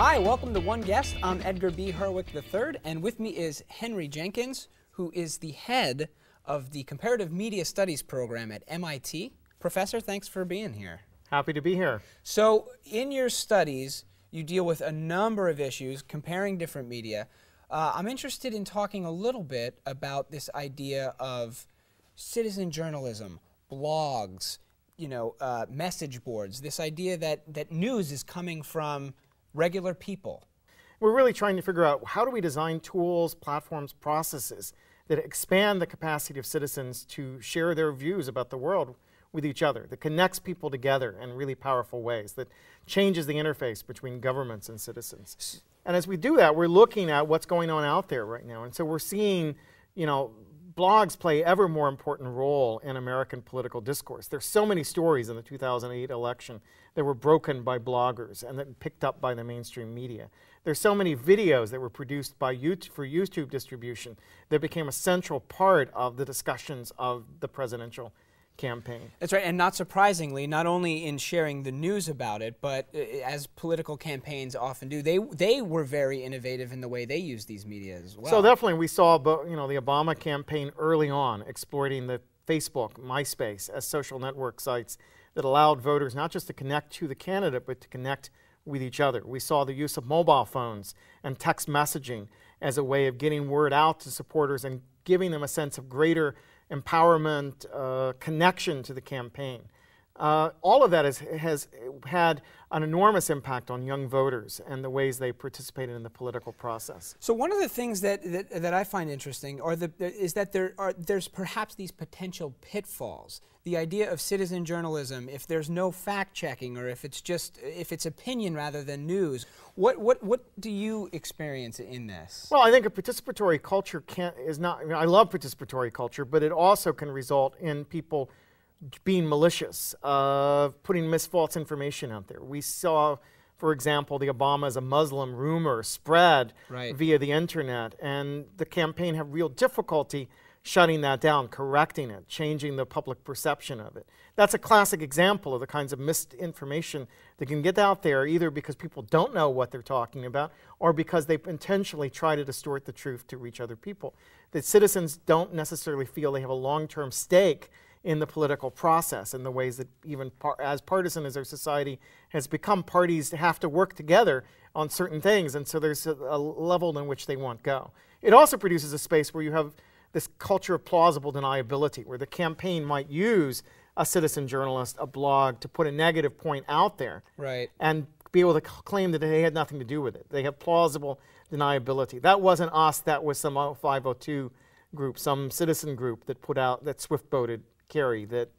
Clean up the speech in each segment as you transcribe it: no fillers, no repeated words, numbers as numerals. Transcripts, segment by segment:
Hi, welcome to One Guest. I'm Edgar B. Herwick III, and with me is Henry Jenkins, who is the head of the Comparative Media Studies program at MIT. Professor, thanks for being here. Happy to be here. So, in your studies, you deal with a number of issues, comparing different media. I'm interested in talking a little bit about this idea of citizen journalism, blogs, message boards, this idea that news is coming from regular people. We're really trying to figure out how do we design tools, platforms, processes that expand the capacity of citizens to share their views about the world with each other, that connects people together in really powerful ways, that changes the interface between governments and citizens. And as we do that, we're looking at what's going on out there right now. And so we're seeing, blogs play ever more important role in American political discourse. There's so many stories in the 2008 election that were broken by bloggers and that picked up by the mainstream media. There's so many videos that were produced by for YouTube distribution that became a central part of the discussions of the presidential campaign. That's right, and not surprisingly, not only in sharing the news about it, but as political campaigns often do, they were very innovative in the way they used these media as well. So definitely we saw the Obama campaign early on exploiting the Facebook, MySpace as social network sites that allowed voters not just to connect to the candidate, but to connect with each other. We saw the use of mobile phones and text messaging as a way of getting word out to supporters and giving them a sense of greater empowerment, connection to the campaign. All of that has had an enormous impact on young voters and the ways they participated in the political process. So one of the things that I find interesting is that there's perhaps these potential pitfalls. The idea of citizen journalism, if there's no fact-checking or if it's opinion rather than news, what do you experience in this? Well, I think a participatory culture I love participatory culture, but it also can result in people being malicious, putting false information out there. We saw, for example, the Obama is a Muslim rumor spread via the internet, and the campaign had real difficulty shutting that down, correcting it, changing the public perception of it. That's a classic example of the kinds of misinformation that can get out there either because people don't know what they're talking about or because they intentionally try to distort the truth to reach other people. That citizens don't necessarily feel they have a long-term stake in the political process in the ways that even as partisan as our society has become, parties have to work together on certain things, and so there's a level in which they won't go. It also produces a space where you have this culture of plausible deniability, where the campaign might use a citizen journalist, a blog, to put a negative point out there and be able to claim that they had nothing to do with it. They have plausible deniability. That wasn't us, that was some 502 group, some citizen group that put out, that swift-boated Kerry, that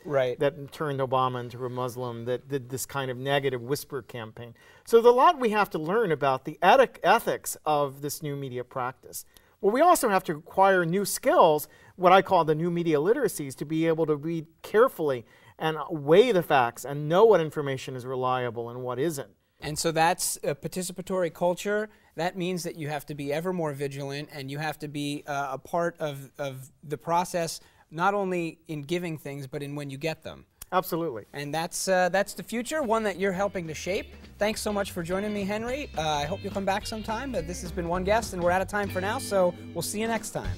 turned Obama into a Muslim, that did this kind of negative whisper campaign. So there's a lot we have to learn about the ethics of this new media practice. Well, we also have to acquire new skills, what I call the new media literacies, to be able to read carefully and weigh the facts and know what information is reliable and what isn't. And so that's a participatory culture. That means that you have to be ever more vigilant and you have to be a part of the process, not only in giving things, but in when you get them. Absolutely. And that's the future, one that you're helping to shape. Thanks so much for joining me, Henry. I hope you'll come back sometime. This has been One Guest, and we're out of time for now, so we'll see you next time.